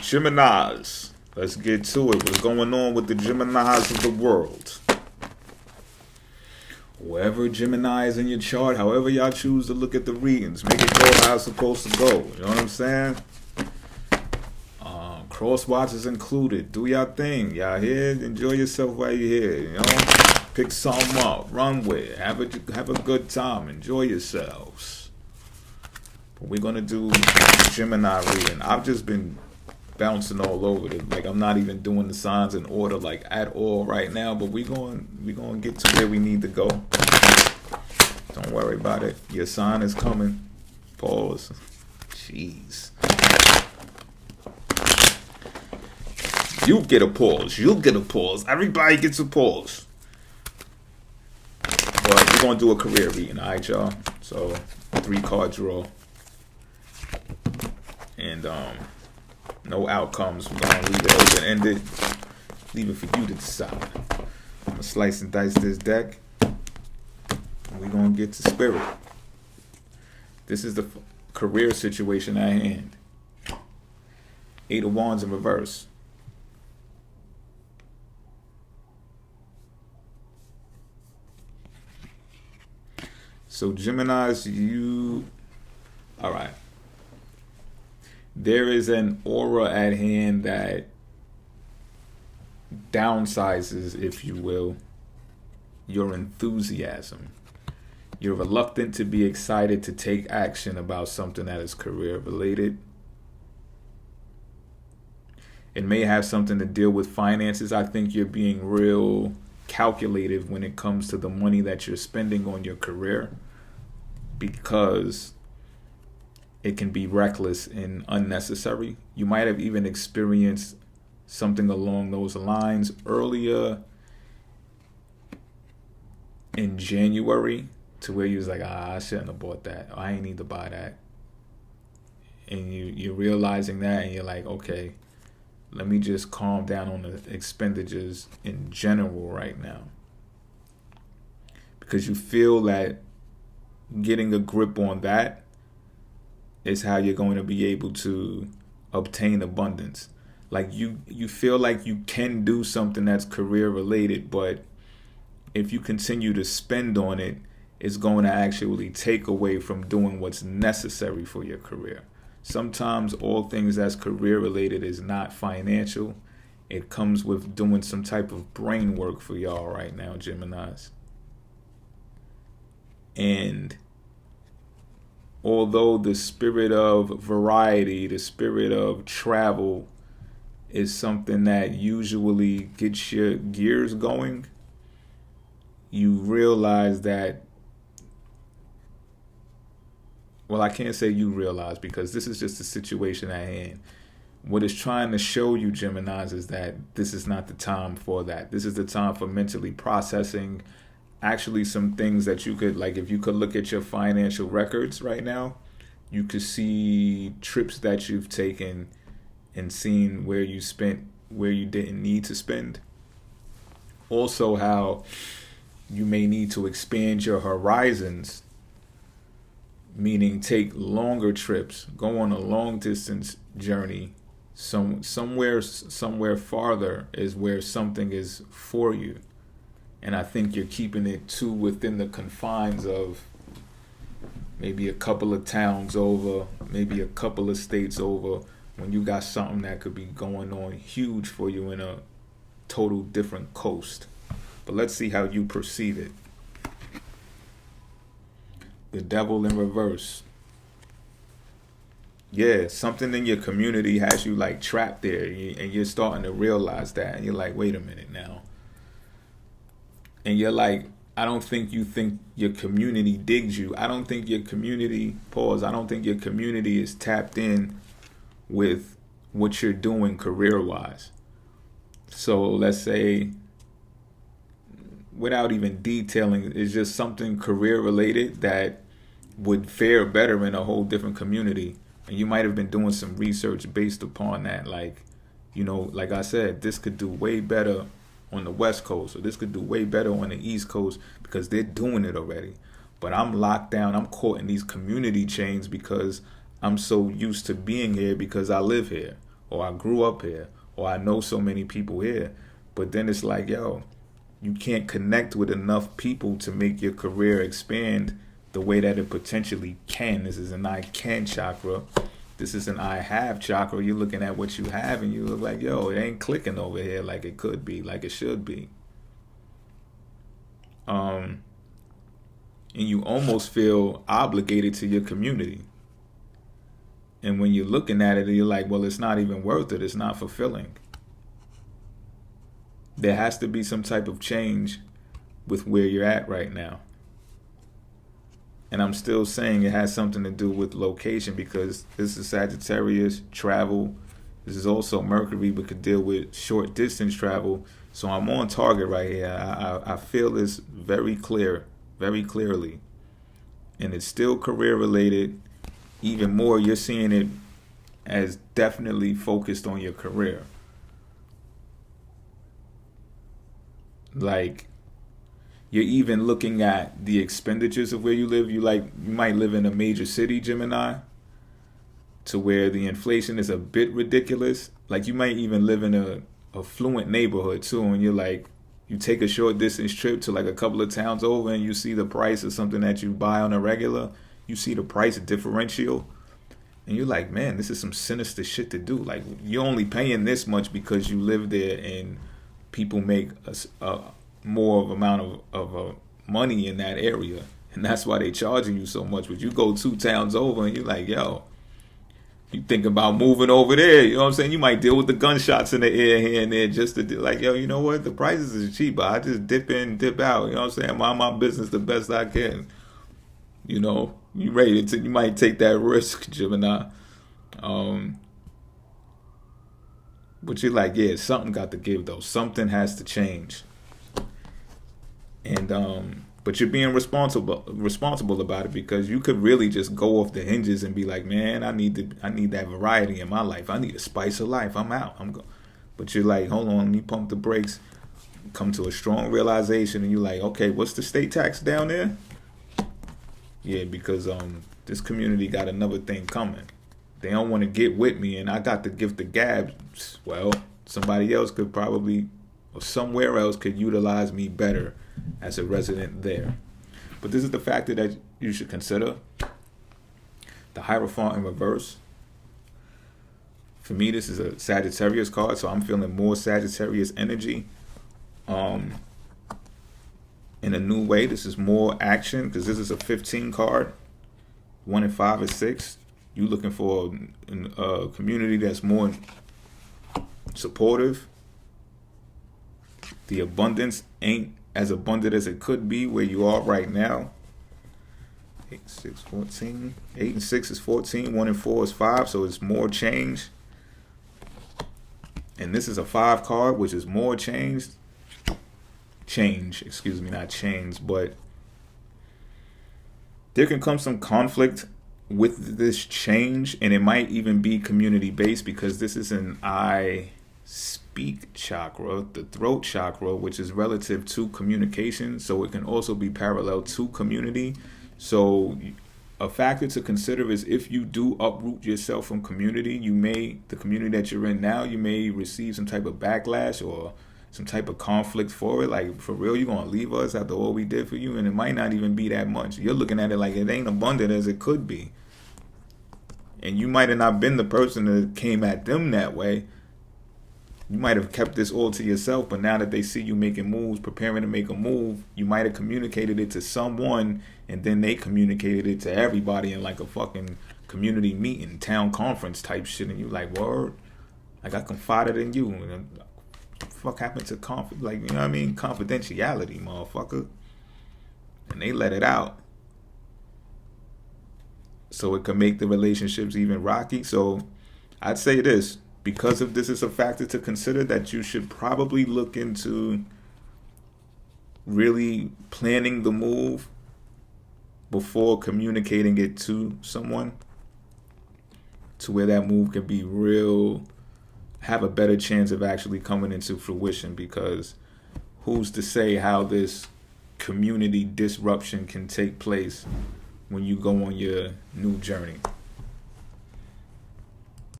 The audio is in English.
Geminis. Let's get to it. What's going on with the Geminis of the world? Whoever Gemini is in your chart, however y'all choose to look at the readings, make it go how it's supposed to go. You know what I'm saying? Cross watches included. Do y'all thing. Y'all here? Enjoy yourself while you're here. You know, pick something up, run with it, have a good time, enjoy yourselves. But we're gonna do Gemini reading. I've just been bouncing all over it. Like I'm not even doing the signs in order like at all right now. But we going get to where we need to go. Don't worry about it. Your sign is coming. Pause. Jeez. You get a pause. You'll get a pause. Everybody gets a pause. But we're going to do a career reading, all right, y'all? So, 3-card draw. And no outcomes. We're going to leave it open-ended. Leave it for you to decide. I'm going to slice and dice this deck. And we're going to get to spirit. This is the career situation at hand. 8 of Wands in reverse. So Geminis, all right. There is an aura at hand that downsizes, if you will, your enthusiasm. You're reluctant to be excited to take action about something that is career related. It may have something to deal with finances. I think you're being real calculative when it comes to the money that you're spending on your career, because it can be reckless and unnecessary. You might have even experienced something along those lines earlier in January, to where you was like, I shouldn't have bought that. I ain't need to buy that. And you're realizing that, and you're like, okay, let me just calm down on the expenditures in general right now. Because you feel that getting a grip on that is how you're going to be able to obtain abundance. Like you feel like you can do something that's career related, but if you continue to spend on it, it's going to actually take away from doing what's necessary for your career. Sometimes all things that's career related is not financial. It comes with doing some type of brain work for y'all right now, Geminis. And although the spirit of variety, the spirit of travel is something that usually gets your gears going, you realize that, well, I can't say you realize, because this is just the situation at hand. What it's trying to show you, Geminis, is that this is not the time for that. This is the time for mentally processing actually some things that you could, like if you could look at your financial records right now, you could see trips that you've taken and seen where you spent, where you didn't need to spend. Also how you may need to expand your horizons, meaning take longer trips, go on a long distance journey. Somewhere farther is where something is for you. And I think you're keeping it too within the confines of maybe a couple of towns over, maybe a couple of states over, when you got something that could be going on huge for you in a total different coast. But let's see how you perceive it. The Devil in reverse. Yeah, something in your community has you like trapped there, and you're starting to realize that. And you're like, wait a minute now. And you're like, I don't think you think your community digs you. I don't think your community, I don't think your community is tapped in with what you're doing career-wise. So let's say, without even detailing, it's just something career-related that would fare better in a whole different community. And you might have been doing some research based upon that. Like, you know, like I said, this could do way better on the West Coast, or this could do way better on the East Coast, because they're doing it already. But I'm locked down. I'm caught in these community chains because I'm so used to being here because I live here. or I grew up here, or I know so many people here. But then it's like, yo, you can't connect with enough people to make your career expand the way that it potentially can. This is an I can chakra. This is an I have chakra. You're looking at what you have and you look like, yo, it ain't clicking over here like it could be, like it should be. And you almost feel obligated to your community. And when you're looking at it, you're like, well, it's not even worth it. It's not fulfilling. There has to be some type of change with where you're at right now. And I'm still saying it has something to do with location, because this is Sagittarius, travel. This is also Mercury, but could deal with short distance travel. So I'm on target right here. I feel this very clearly. And it's still career related. Even more, you're seeing it as definitely focused on your career. Like, you're even looking at the expenditures of where you live. You might live in a major city, Gemini, to where the inflation is a bit ridiculous. Like, you might even live in a affluent neighborhood too, and you're like, you take a short distance trip to like a couple of towns over and you see the price of something that you buy on a regular, you see the price differential, and you're like, man, this is some sinister shit to do. Like, you're only paying this much because you live there and people make a more of amount of money in that area, and that's why they charging you so much. But you go 2 towns over and you're like, yo, you think about moving over there, you know what I'm saying? You might deal with the gunshots in the air here and there just to do, like, yo, you know what? The prices is cheap, but I just dip in, dip out, you know what I'm saying? Mind my business the best I can. You know, you might take that risk, Gemini. But you're like, yeah, something got to give though. Something has to change. And but you're being responsible about it, because you could really just go off the hinges and be like, man, I need that variety in my life. I need a spice of life. I'm out. But you're like, hold on, let me pump the brakes. Come to a strong realization, and you're like, okay, what's the state tax down there? Yeah, because this community got another thing coming. They don't want to get with me, and I got the gift of gab. Well, somebody else could probably, or somewhere else could utilize me better as a resident there. But this is the factor that you should consider. The Hierophant in reverse. For me, this is a Sagittarius card, so I'm feeling more Sagittarius energy. In a new way, this is more action, because this is a 15 card. 1 and 5 and 6. You looking for a community that's more supportive. The abundance ain't as abundant as it could be where you are right now. 8, 6, 14. 8 and 6 is 14. 1 and 4 is 5. So it's more change. And this is a 5 card, which is more change. Not change, but there can come some conflict with this change, and it might even be community based, because this is an I speak chakra, the throat chakra, which is relative to communication, so it can also be parallel to community. So a factor to consider is, if you do uproot yourself from community, the community that you're in now, you may receive some type of backlash or some type of conflict for it. Like, for real, you're going to leave us after all we did for you? And it might not even be that much. You're looking at it like it ain't abundant as it could be. And you might have not been the person that came at them that way. You might have kept this all to yourself, but now that they see you making moves, preparing to make a move, you might have communicated it to someone, and then they communicated it to everybody in like a fucking community meeting, town conference type shit, and you like, word? Like, I confided in you, and what the fuck happened to like, you know what I mean? Confidentiality, motherfucker. And they let it out. So it can make the relationships even rocky. So I'd say this, because of this is a factor to consider, that you should probably look into really planning the move before communicating it to someone, to where that move can be real, have a better chance of actually coming into fruition, because who's to say how this community disruption can take place when you go on your new journey.